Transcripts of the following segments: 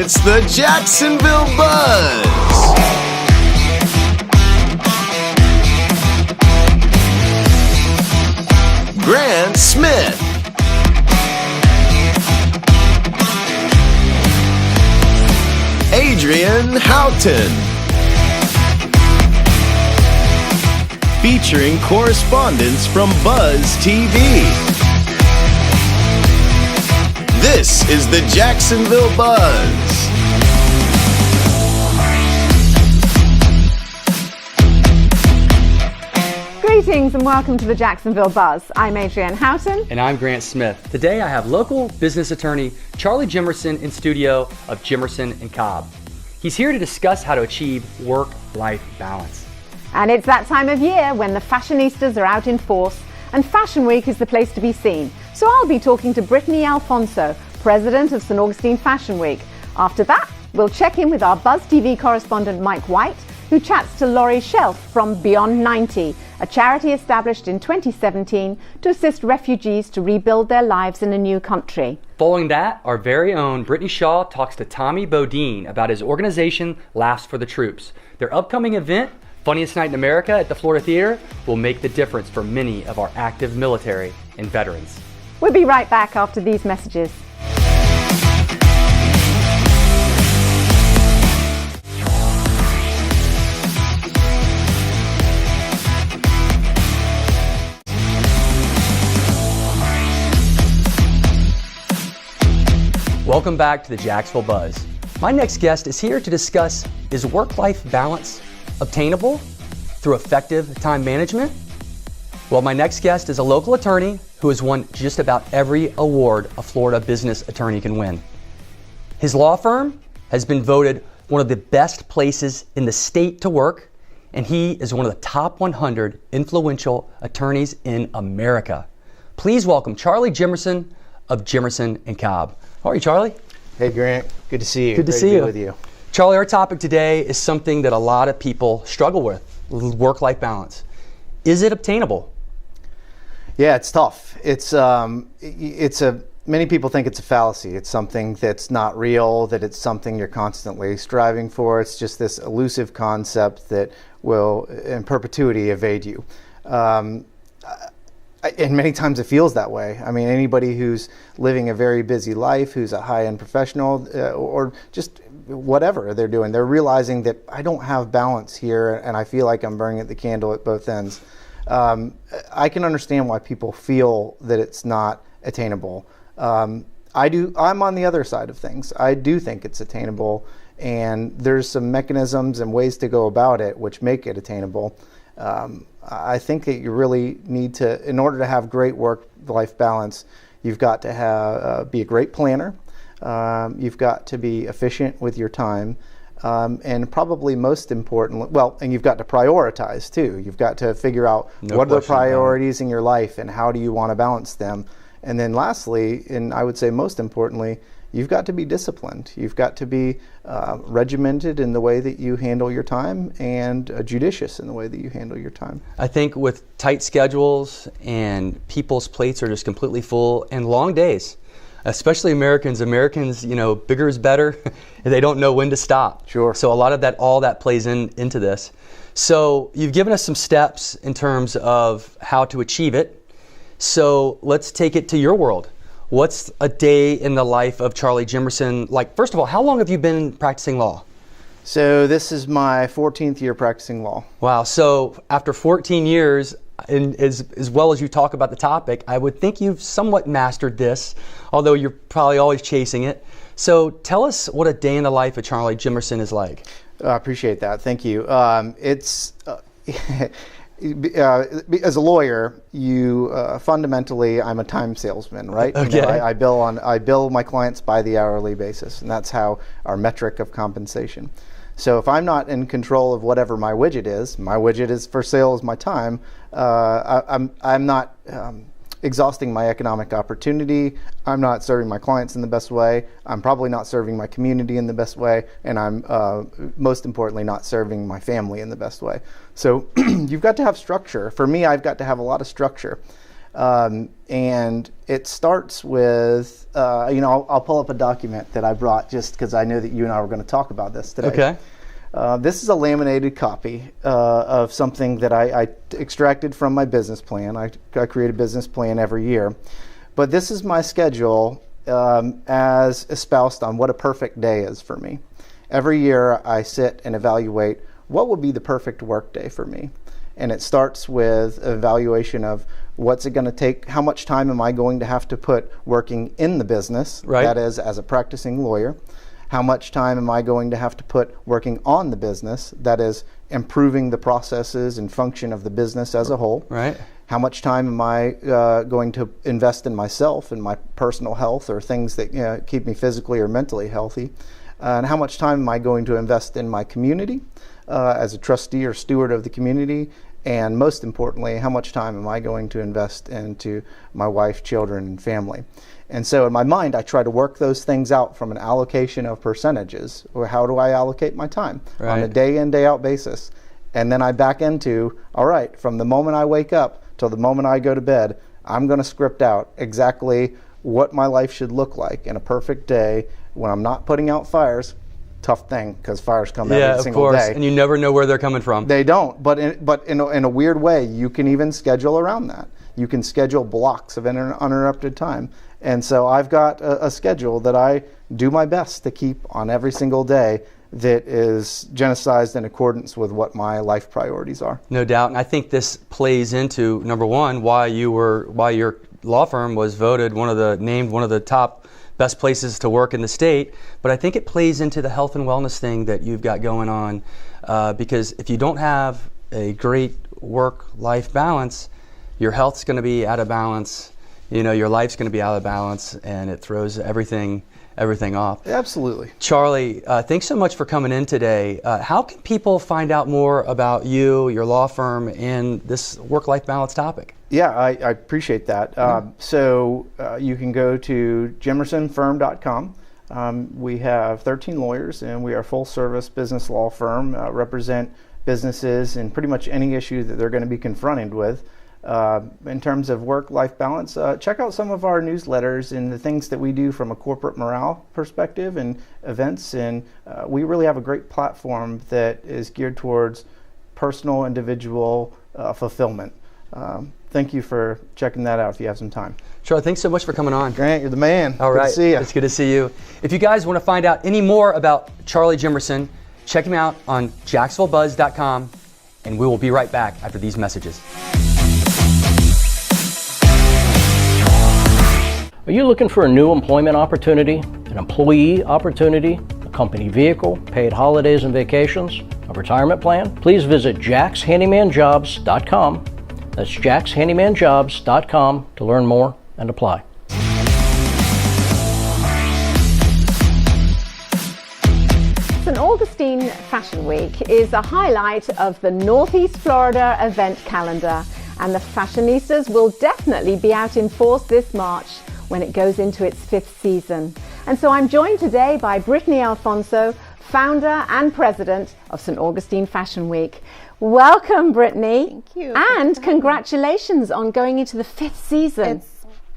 It's the Jacksonville Buzz. Grant Smith. Adrian Houghton. Featuring correspondents from Buzz TV. This is the Jacksonville Buzz. Greetings and welcome to the Jacksonville Buzz. I'm Adrian Houghton. And I'm Grant Smith. Today I have local business attorney Charlie Jimerson in studio of Jimerson and Cobb. He's here to discuss how to achieve work-life balance. And it's that time of year when the fashionistas are out in force and Fashion Week is the place to be seen. So I'll be talking to Brittanys Alfonso, president of St. Augustine Fashion Week. After that, we'll check in with our Buzz TV correspondent Mike White, who chats to Laurie Shelf from Beyond 90, a charity established in 2017 to assist refugees to rebuild their lives in a new country. Following that, our very own Brittany Shaw talks to Tommy Bodine about his organization Laughs for the Troops. Their upcoming event, Funniest Night in America at the Florida Theater, will make the difference for many of our active military and veterans. We'll be right back after these messages. Welcome back to the Jacksonville Buzz. My next guest is here to discuss, is work-life balance obtainable through effective time management? Well, my next guest is a local attorney who has won just about every award a Florida business attorney can win. His law firm has been voted one of the best places in the state to work, and he is one of the top 100 influential attorneys in America. Please welcome Charlie Jimerson of Jimerson and Cobb. How are you, Charlie? Hey, Grant. Good to see you. Good to see you. With you. Charlie, our topic today is something that a lot of people struggle with, work-life balance. Is it obtainable? Yeah, it's tough. Many people think it's a fallacy. It's something that's not real, that it's something you're constantly striving for. It's just this elusive concept that will, in perpetuity, evade you. And many times it feels that way. I mean, anybody who's living a very busy life, who's a high-end professional, or just whatever they're doing, they're realizing that I don't have balance here and I feel like I'm burning the candle at both ends. I can understand why people feel that it's not attainable. I'm on the other side of things. I do think it's attainable, and there's some mechanisms and ways to go about it which make it attainable. I think that you really need to, in order to have great work-life balance, you've got to be a great planner. You've got to be efficient with your time. And probably most importantly, and you've got to prioritize too. You've got to figure out what are the priorities in your life and how do you want to balance them. And then lastly, and I would say most importantly, you've got to be disciplined. You've got to be regimented in the way that you handle your time and judicious in the way that you handle your time. I think with tight schedules and people's plates are just completely full and long days, especially Americans, bigger is better. And they don't know when to stop. Sure. So a lot of all that plays into this. So you've given us some steps in terms of how to achieve it. So let's take it to your world. What's a day in the life of Charlie Jimerson like? First of all, how long have you been practicing law? So this is my 14th year practicing law. Wow. So after 14 years, and as well as you talk about the topic, I would think you've somewhat mastered this, although you're probably always chasing it. So tell us what a day in the life of Charlie Jimerson is like. I appreciate that. Thank you. As a lawyer, fundamentally, I'm a time salesman, right? Okay. I bill my clients by the hourly basis, and that's how our metric of compensation. So if I'm not in control of whatever my widget is for sale is my time. I'm not exhausting my economic opportunity. I'm not serving my clients in the best way. I'm probably not serving my community in the best way, and I'm most importantly not serving my family in the best way. So you've got to have structure. For me, I've got to have a lot of structure. And it starts with, I'll pull up a document that I brought just because I know that you and I were going to talk about this today. Okay. This is a laminated copy of something that I extracted from my business plan. I create a business plan every year. But this is my schedule as espoused on what a perfect day is for me. Every year I sit and evaluate what would be the perfect work day for me. And it starts with evaluation of what's it going to take, how much time am I going to have to put working in the business, right. That is, as a practicing lawyer. How much time am I going to have to put working on the business, that is, improving the processes and function of the business as a whole. Right. How much time am I going to invest in myself and my personal health or things that keep me physically or mentally healthy? And how much time am I going to invest in my community as a trustee or steward of the community? And most importantly, how much time am I going to invest into my wife, children, and family? And so in my mind, I try to work those things out from an allocation of percentages, or how do I allocate my time on a day in, day out basis. And then I back into, all right, from the moment I wake up till the moment I go to bed, I'm going to script out exactly what my life should look like in a perfect day when I'm not putting out fires. Tough thing, because fires come every single day. And you never know where they're coming from. They don't, but in a weird way, you can even schedule around that. You can schedule blocks of uninterrupted time. And so I've got a schedule that I do my best to keep on every single day that is genericized in accordance with what my life priorities are. No doubt, and I think this plays into, number one, why your law firm was named one of the top best places to work in the state, but I think it plays into the health and wellness thing that you've got going on, because if you don't have a great work-life balance, your health's going to be out of balance, your life's going to be out of balance, and it throws everything off. Absolutely. Charlie, thanks so much for coming in today. How can people find out more about you, your law firm, and this work-life balance topic? Yeah, I appreciate that. So you can go to jimersonfirm.com. We have 13 lawyers, and we are a full-service business law firm, represent businesses in pretty much any issue that they're going to be confronted with. In terms of work-life balance, check out some of our newsletters and the things that we do from a corporate morale perspective and events. And we really have a great platform that is geared towards personal, individual fulfillment. Thank you for checking that out if you have some time. Charlie, thanks so much for coming on. Grant, you're the man. All right. Good to see you. It's good to see you. If you guys want to find out any more about Charlie Jimerson, check him out on jacksonvillebuzz.com, and we will be right back after these messages. Are you looking for a new employment opportunity, an employee opportunity, a company vehicle, paid holidays and vacations, a retirement plan? Please visit jackshandymanjobs.com. That's jackshandymanjobs.com to learn more and apply. St. Augustine Fashion Week is a highlight of the Northeast Florida event calendar, and the fashionistas will definitely be out in force this March when it goes into its 5th season. And so I'm joined today by Brittany Alfonso, founder and president of St. Augustine Fashion Week. Welcome, Brittany. Thank you. And congratulations on going into the 5th season. It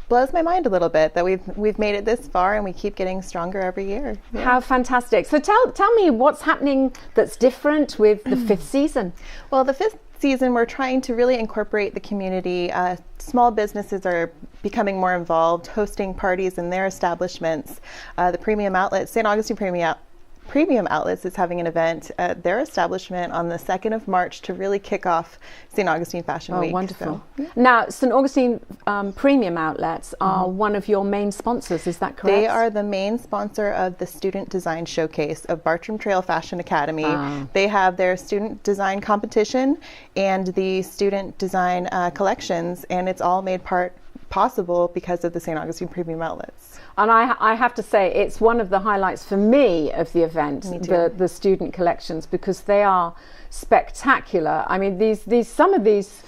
blows my mind a little bit that we've made it this far, and we keep getting stronger every year. Yeah. How fantastic. So tell me what's happening that's different with the 5th season. Well, the 5th season, we're trying to really incorporate the community. Small businesses are becoming more involved, hosting parties in their establishments. The premium outlets, St. Augustine Premium Outlets is having an event at their establishment on the 2nd of March to really kick off St. Augustine Fashion Week. Oh, wonderful. So, yeah. Now, St. Augustine Premium Outlets are one of your main sponsors, is that correct? They are the main sponsor of the Student Design Showcase of Bartram Trail Fashion Academy. They have their student design competition and the student design collections, and it's all made possible because of the St. Augustine Premium Outlets. And I have to say, it's one of the highlights for me of the event, the student collections, because they are spectacular. I mean, some of these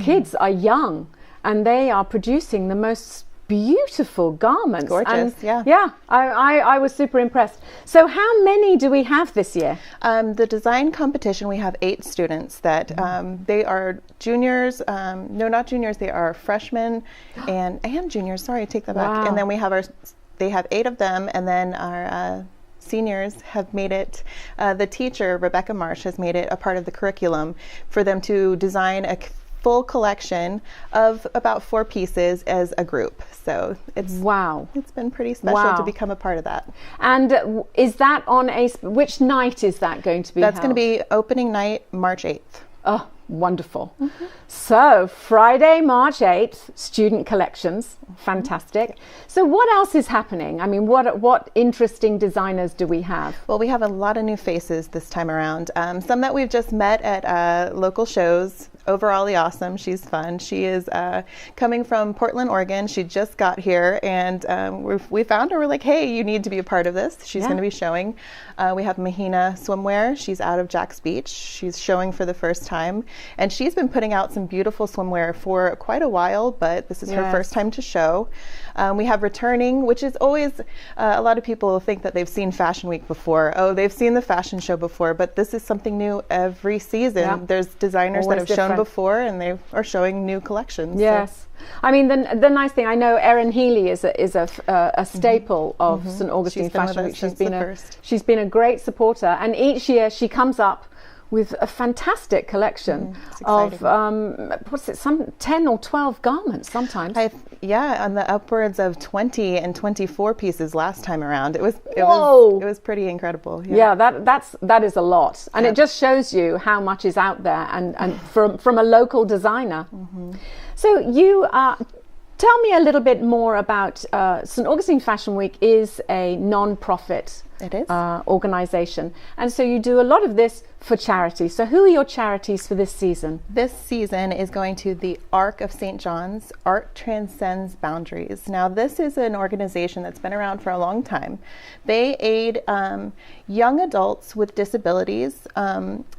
kids are young, and they are producing the most beautiful garments. Gorgeous, And yeah. I was super impressed. So how many do we have this year? The design competition, we have 8 students that they are juniors. No, not juniors. They are freshmen and juniors. Sorry, I take that back. Wow. And then they have 8 of them, and then our seniors have made it. The teacher, Rebecca Marsh, has made it a part of the curriculum for them to design a full collection of about 4 pieces as a group. So it's been pretty special to become a part of that. And is that on which night is that going to be That's held? going to be opening night, March 8th. Oh, wonderful. So Friday, March 8th, student collections. Fantastic. So what else is happening? I mean, what interesting designers do we have? Well, we have a lot of new faces this time around. Some that we've just met at local shows. Overall awesome. She's fun. She is coming from Portland, Oregon. She just got here, and we found her. We're like, hey, you need to be a part of this. She's going to be showing. We have Mahina Swimwear. She's out of Jax Beach. She's showing for the first time, and she's been putting out some beautiful swimwear for quite a while, but this is her first time to show. We have returning, which is always, a lot of people think that they've seen Fashion Week before. Oh, they've seen the fashion show before, but this is something new every season. Yeah. There's designers Always that have shown different. before, and they are showing new collections. Yes. So. I mean, the nice thing, I know Erin Healy is a staple of St. Augustine She's been with Fashion us Week. since She's been a great supporter, and each year she comes up with a fantastic collection of some 10 or 12 garments sometimes. On the upwards of 20 and 24 pieces last time around. It was pretty incredible. Yeah, that is a lot, and it just shows you how much is out there, and from a local designer. So you tell me a little bit more about St. Augustine Fashion Week is a non-profit organization, and so you do a lot of this for charity. So who are your charities for this season? This season is going to the Arc of St. John's. Art Transcends Boundaries. Now, this is an organization that's been around for a long time. They aid young adults with disabilities,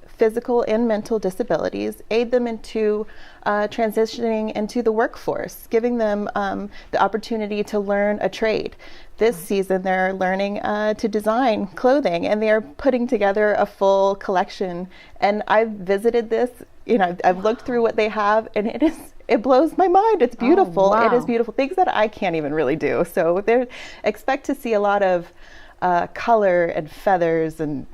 physical and mental disabilities, aid them into transitioning into the workforce, giving them the opportunity to learn a trade. This season, they're learning to design clothing, and they are putting together a full collection. And I've visited this, I've looked through what they have, and it blows my mind. It's beautiful. Oh, wow. It is beautiful. Things that I can't even really do. So expect to see a lot of color and feathers and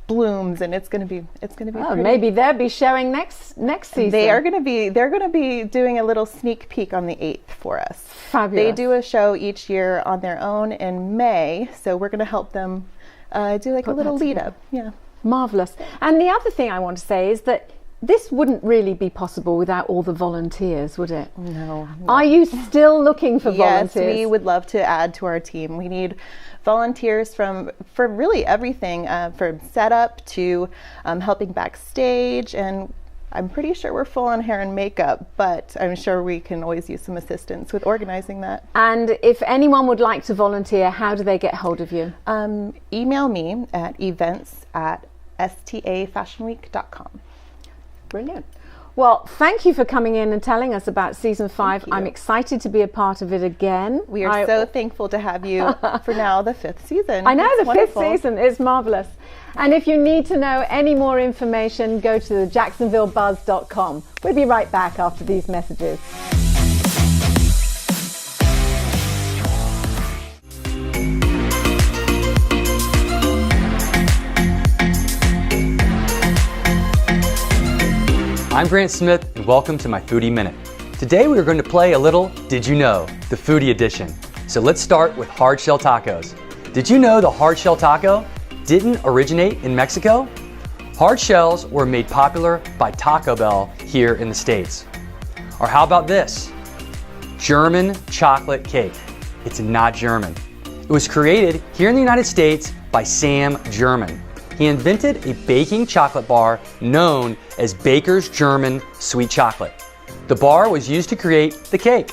blooms, and it's going to be pretty. Maybe they'll be showing next season. They're going to be doing a little sneak peek on the 8th for us. Fabulous. They do a show each year on their own in May, so we're going to help them do like a little lead up. Yeah. Marvelous. And the other thing I want to say is that this wouldn't really be possible without all the volunteers, would it? No. Are you still looking for volunteers? Yes, we would love to add to our team. We need volunteers for really everything, from setup to helping backstage, and I'm pretty sure we're full on hair and makeup, but I'm sure we can always use some assistance with organizing that. And if anyone would like to volunteer, how do they get hold of you? Email me at events@stafashionweek.com. Brilliant. Well, thank you for coming in and telling us about season 5. I'm excited to be a part of it again. We are so thankful to have you for now the 5th season. I know, it's the wonderful. 5th season is marvelous. And if you need to know any more information, go to jacksonvillebuzz.com. We'll be right back after these messages. I'm Grant Smith, and welcome to my Foodie Minute. Today we are going to play a little Did You Know, the Foodie Edition. So let's start with hard shell tacos. Did you know the hard shell taco didn't originate in Mexico? Hard shells were made popular by Taco Bell here in the States. Or how about this? German chocolate cake. It's not German. It was created here in the United States by Sam German. He invented a baking chocolate bar known as Baker's German Sweet Chocolate. The bar was used to create the cake.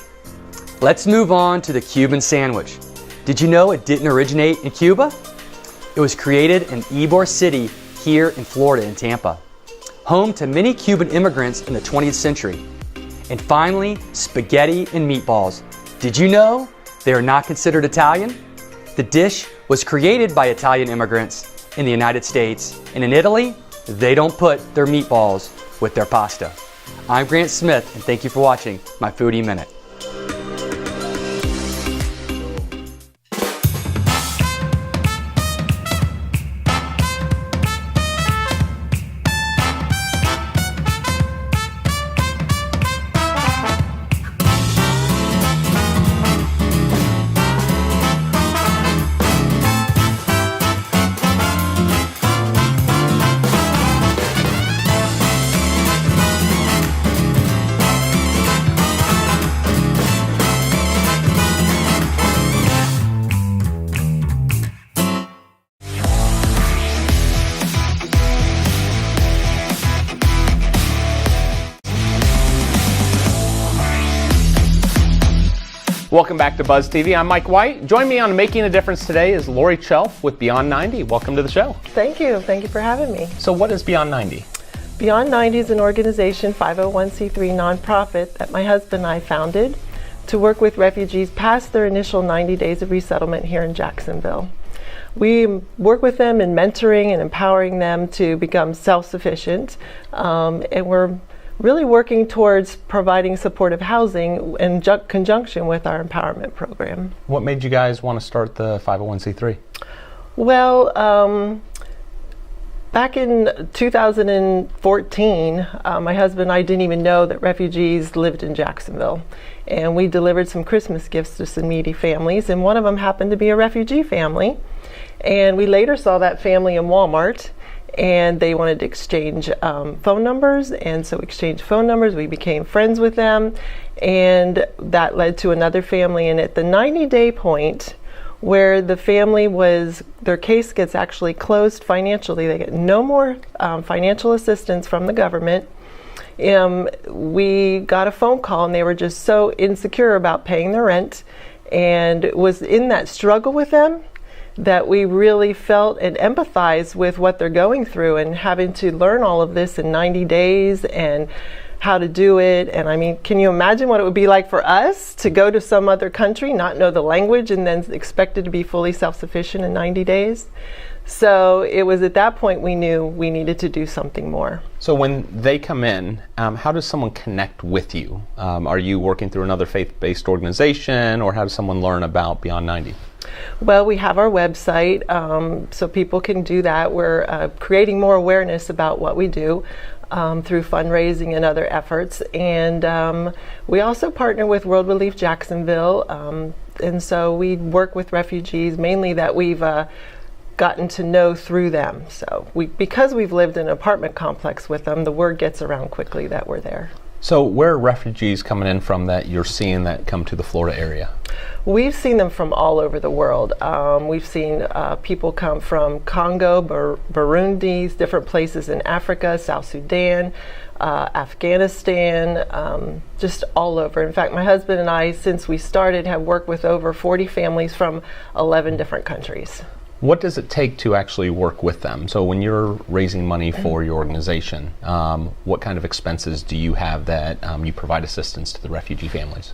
Let's move on to the Cuban sandwich. Did you know it didn't originate in Cuba? It was created in Ybor City here in Florida in Tampa, home to many Cuban immigrants in the 20th century. And finally, spaghetti and meatballs. Did you know they are not considered Italian? The dish was created by Italian immigrants in the United States, and in Italy, they don't put their meatballs with their pasta. I'm Grant Smith, and thank you for watching my Foodie Minute. Welcome back to Buzz TV. I'm Mike White. Join me on Making a Difference today is Lori Chelf with Beyond 90. Welcome to the show. Thank you. Thank you for having me. So what is Beyond 90? Beyond 90 is an organization, 501c3 nonprofit that my husband and I founded to work with refugees past their initial 90 days of resettlement here in Jacksonville. We work with them in mentoring and empowering them to become self-sufficient, and we're really working towards providing supportive housing in conjunction with our empowerment program. What made you guys want to start the 501c3? Well, back in 2014, my husband and I didn't even know that refugees lived in Jacksonville. And we delivered some Christmas gifts to some needy families, and one of them happened to be a refugee family. And we later saw that family in Walmart, and they wanted to exchange phone numbers, and so we exchanged phone numbers. We became friends with them, and that led to another family. And at the 90-day point where the family was, their case gets actually closed financially, they get no more financial assistance from the government, we got a phone call, and they were just so insecure about paying their rent, and was in that struggle with them that we really felt and empathized with what they're going through, and having to learn all of this in 90 days and how to do it. And I mean, can you imagine what it would be like for us to go to some other country, not know the language, and then expected to be fully self-sufficient in 90 days? So it was at that point we knew we needed to do something more. So when they come in, how does someone connect with you? Are you working through another faith-based organization, or how does someone learn about Beyond 90? Well, we have our website, so people can do that. We're creating more awareness about what we do through fundraising and other efforts. And we also partner with World Relief Jacksonville. And so we work with refugees mainly that we've gotten to know through them. So because we've lived in an apartment complex with them, the word gets around quickly that we're there. So where are refugees coming in from that you're seeing that come to the Florida area? We've seen them from all over the world. We've seen people come from Congo, Burundi, different places in Africa, South Sudan, Afghanistan, just all over. In fact, my husband and I, since we started, have worked with over 40 families from 11 different countries. What does it take to actually work with them? So when you're raising money for your organization, what kind of expenses do you have that you provide assistance to the refugee families?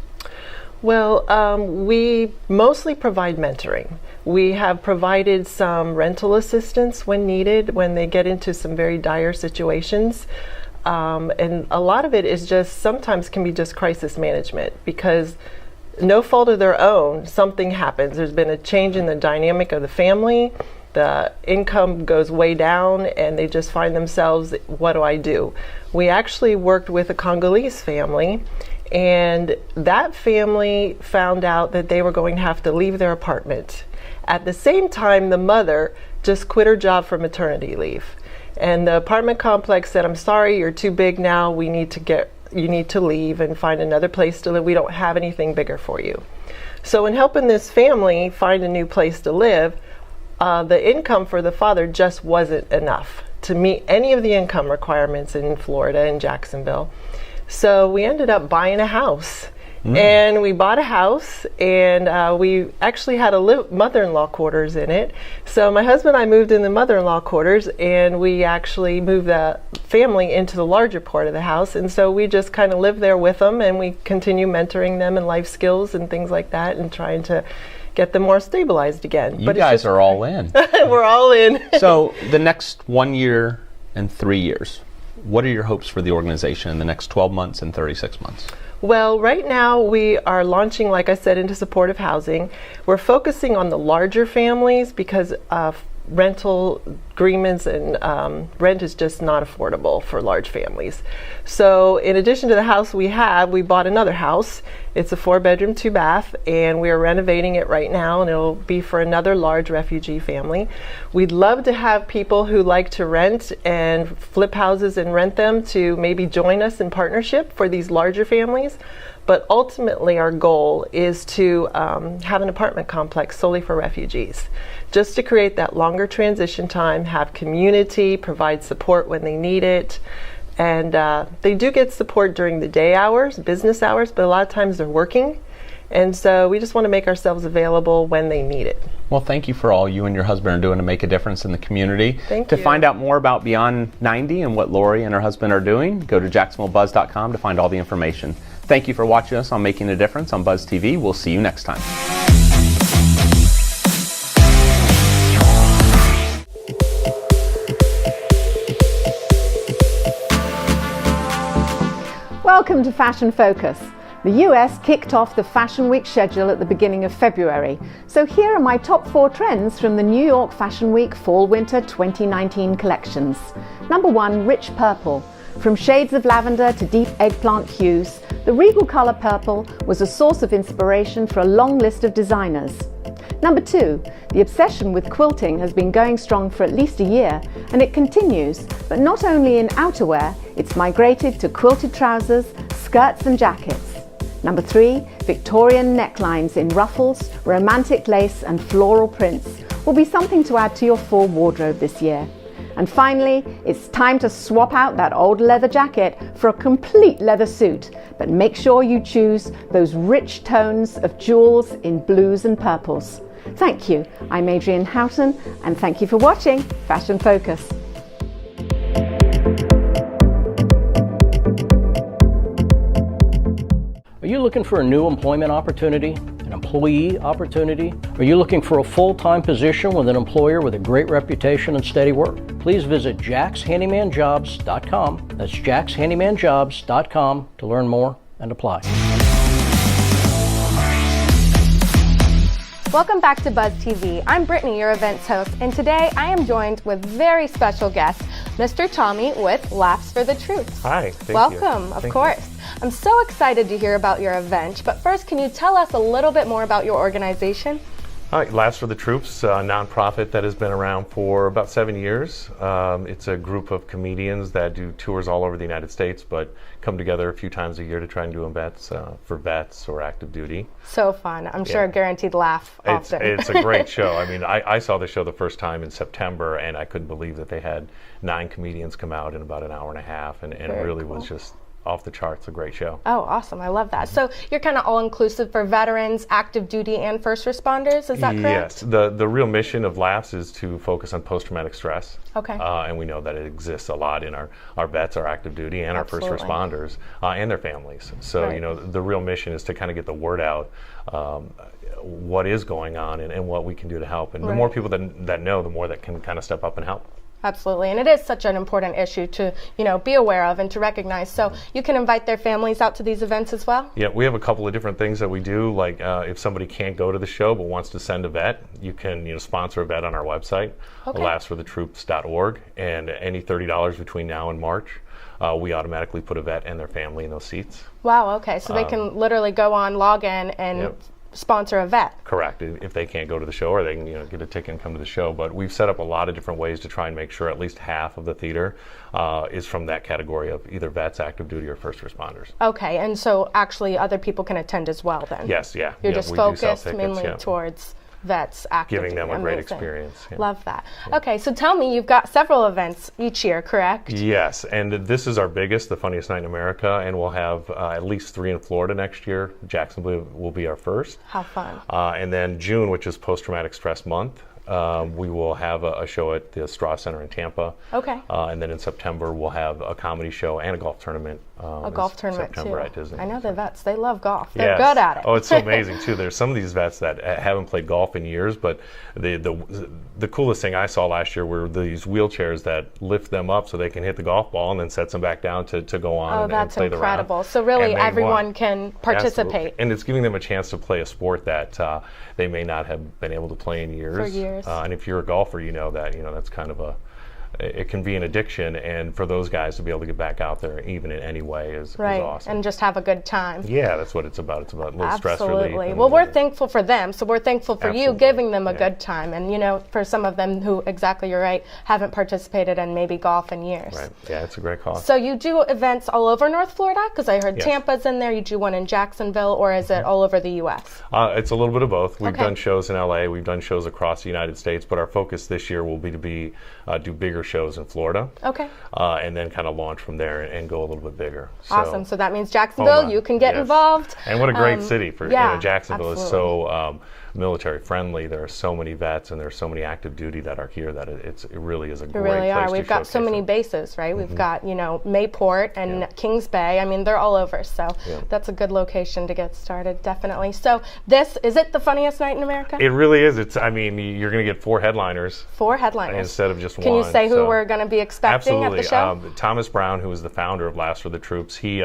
Well, we mostly provide mentoring. We have provided some rental assistance when needed, when they get into some very dire situations. And a lot of it is just, sometimes can be just crisis management, because no fault of their own, something happens. There's been a change in the dynamic of the family. The income goes way down, and they just find themselves, what do I do? We actually worked with a Congolese family, and that family found out that they were going to have to leave their apartment. At the same time, the mother just quit her job for maternity leave. And the apartment complex said, I'm sorry, you're too big now. You need to leave and find another place to live. We don't have anything bigger for you. So in helping this family find a new place to live, the income for the father just wasn't enough to meet any of the income requirements in Florida and Jacksonville. So we ended up buying a house, And we bought a house, and we actually had a mother-in-law quarters in it. So my husband and I moved in the mother-in-law quarters, and we actually moved the family into the larger part of the house. And so we just kind of live there with them, and we continue mentoring them in life skills and things like that, and trying to get them more stabilized again. You guys are all in. We're all in. So the next 1 year and 3 years, what are your hopes for the organization in the next 12 months and 36 months? Well, right now we are launching, like I said, into supportive housing. We're focusing on the larger families because rental agreements and rent is just not affordable for large families. So in addition to the house we bought another house. It's a 4-bedroom, 2-bath, and we are renovating it right now, and it'll be for another large refugee family. We'd love to have people who like to rent and flip houses and rent them to maybe join us in partnership for these larger families. But ultimately our goal is to have an apartment complex solely for refugees, just to create that longer transition time, have community, provide support when they need it. And they do get support during the day hours, business hours, but a lot of times they're working. And so we just want to make ourselves available when they need it. Well, thank you for all you and your husband are doing to make a difference in the community. Thank you. To find out more about Beyond 90 and what Lori and her husband are doing, go to jacksonvillebuzz.com to find all the information. Thank you for watching us on Making a Difference on Buzz TV. We'll see you next time. Welcome to Fashion Focus. The US kicked off the Fashion Week schedule at the beginning of February. So here are my top 4 trends from the New York Fashion Week Fall-Winter 2019 collections. Number 1, rich purple. From shades of lavender to deep eggplant hues, the regal color purple was a source of inspiration for a long list of designers. Number 2, the obsession with quilting has been going strong for at least a year, and it continues, but not only in outerwear, it's migrated to quilted trousers, skirts and jackets. Number 3, Victorian necklines in ruffles, romantic lace and floral prints will be something to add to your fall wardrobe this year. And finally, it's time to swap out that old leather jacket for a complete leather suit, but make sure you choose those rich tones of jewels in blues and purples. Thank you. I'm Adrienne Houghton, and thank you for watching Fashion Focus. Are you looking for a new employment opportunity, an employee opportunity? Are you looking for a full-time position with an employer with a great reputation and steady work? Please visit jackshandymanjobs.com. That's jackshandymanjobs.com to learn more and apply. Welcome back to Buzz TV. I'm Brittany, your events host, and today I am joined with very special guest, Mr. Tommy with Laughs for the Troops. Hi, thank you. Welcome, of course. I'm so excited to hear about your event, but first, can you tell us a little bit more about your organization? All right, Laughs for the Troops, a nonprofit that has been around for about 7 years. It's a group of comedians that do tours all over the United States, but come together a few times a year to try and do events for vets or active duty. So fun. I'm sure a guaranteed laugh often. It's a great show. I mean, I saw the show the first time in September, and I couldn't believe that they had 9 comedians come out in about an hour and a half, and it really was just off the charts. A great show. Oh, awesome. I love that. So you're kind of all-inclusive for veterans, active duty, and first responders. Is that correct? Yes. The real mission of Laughs is to focus on post-traumatic stress. Okay. And we know that it exists a lot in our vets, our active duty, and our first responders, and their families. So, you know, the real mission is to kind of get the word out, what is going on and what we can do to help. And the more people that know, the more that can kind of step up and help. Absolutely, and it is such an important issue to, you know, be aware of and to recognize. So you can invite their families out to these events as well? Yeah, we have a couple of different things that we do. Like if somebody can't go to the show but wants to send a vet, you can sponsor a vet on our website, laughsforthetroops.org, and any $30 between now and March, we automatically put a vet and their family in those seats. Wow, okay, so they can literally go on, log in, and sponsor a vet. Correct, if they can't go to the show, or they can get a ticket and come to the show. But we've set up a lot of different ways to try and make sure at least half of the theater is from that category of either vets, active duty, or first responders. Okay, and so actually other people can attend as well then? Yes, yeah. You're just focused mainly towards vets active giving them duty. a great Amazing. experience. Yeah. Love that. Okay, so tell me, you've got several events each year, correct? Yes, and this is our biggest, the funniest night in America, and we'll have at least 3 in Florida next year. Jacksonville will be our first. How fun. And then June, which is Post-Traumatic Stress Month, we will have a show at the Straw Center in Tampa. Okay. And then in September, we'll have a comedy show and a golf tournament. A golf tournament September too. At Disney. I know the vets, they love golf. They're Yes. good at it. Oh, it's so amazing too. There's some of these vets that haven't played golf in years, but the coolest thing I saw last year were these wheelchairs that lift them up so they can hit the golf ball and then sets them back down to go on and that's play the round. incredible. So really And they everyone won. can participate. Absolutely. And it's giving them a chance to play a sport that they may not have been able to play in years. For years. And if you're a golfer, you know that's kind of it can be an addiction, and for those guys to be able to get back out there, even in any way, is awesome. And just have a good time. Yeah, that's what it's about. It's about a little stress relief. Absolutely. Well, we're thankful for them, so we're thankful for you Absolutely. giving them a good time. And for some of them who, exactly, you're right, haven't participated in maybe golf in years. Right. Yeah, it's a great cause. So you do events all over North Florida? Because I heard Yes. Tampa's in there. You do one in Jacksonville, or is it all over the U.S.? It's a little bit of both. We've Okay. done shows in LA. We've done shows across the United States, but our focus this year will be to do bigger shows in Florida. Okay. And then kind of launch from there and go a little bit bigger. Awesome. So that means Jacksonville, you can get Yes. involved. And what a great city for Jacksonville absolutely. is so military friendly. There are so many vets and there's so many active duty that are here that it really is a great We really place are. to We've got so showcase many it. bases, right? We've got, Mayport and Kings Bay. I mean, they're all over. So that's a good location to get started, definitely. So is it the funniest night in America? It really is. You're going to get 4 headliners. 4 headliners. Instead of just one. Can you say who we're going to be expecting absolutely. at the show? Thomas Brown, who is the founder of Laughs for the Troops, he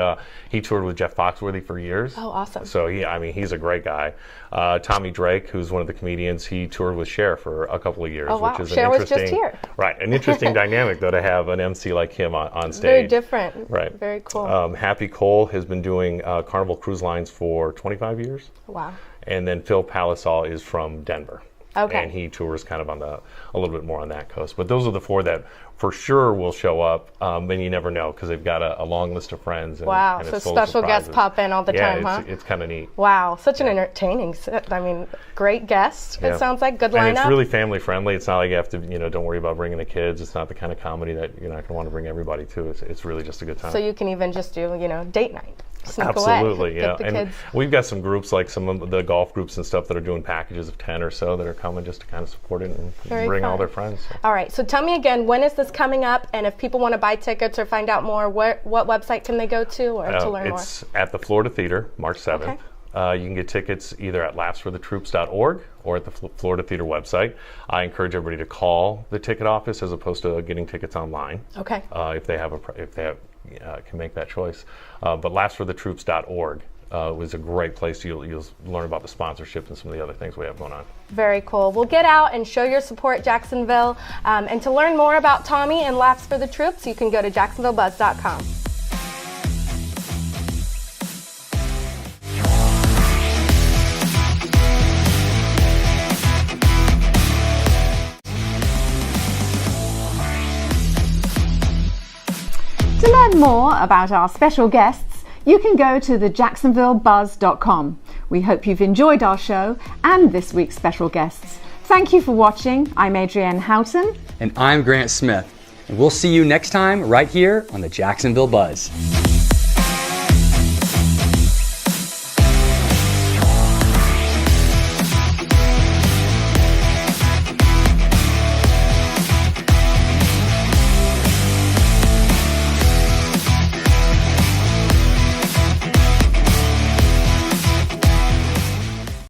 toured with Jeff Foxworthy for years. Oh, awesome. So he's a great guy. Tommy Drake, who's one of the comedians, he toured with Cher for a couple of years. Oh, wow. Which is Cher was just here. Right, an interesting dynamic though to have an MC like him on stage. Very different. Right. Very cool. Happy Cole has been doing Carnival Cruise Lines for 25 years. Wow. And then Phil Palisol is from Denver. Okay. And he tours kind of a little bit more on that coast. But those are the 4 that for sure will show up. And you never know because they've got a long list of friends. And, Wow. and So it's full of special guests surprises. pop in all the time, huh? It's kind of neat. Wow. Such an entertaining set. I mean, great guest. Yeah. It sounds like good lineup. And it's really family friendly. It's not like you have to, don't worry about bringing the kids. It's not the kind of comedy that you're not going to want to bring everybody to. It's really just a good time. So you can even just do, date night. Sneak Absolutely, away. yeah. Get the And kids. we've got some groups like some of the golf groups and stuff that are doing packages of 10 or so that are coming just to kind of support it and Very bring all fun. their friends. So. All right. So tell me again, when is this coming up? And if people want to buy tickets or find out more, what website can they go to or to learn more? It's at the Florida Theater, March 7th. Okay. You can get tickets either at laughsforthetroops.org or at the Florida Theater website. I encourage everybody to call the ticket office as opposed to getting tickets online. Okay. If they can make that choice. But laughsforthetroops.org was a great place. You'll learn about the sponsorship and some of the other things we have going on. Very cool. Well, get out and show your support, Jacksonville. And to learn more about Tommy and Laughs for the Troops, you can go to jacksonvillebuzz.com. To learn more about our special guests, you can go to thejacksonvillebuzz.com. We hope you've enjoyed our show and this week's special guests. Thank you for watching. I'm Adrienne Houghton. And I'm Grant Smith. And we'll see you next time right here on the Jacksonville Buzz.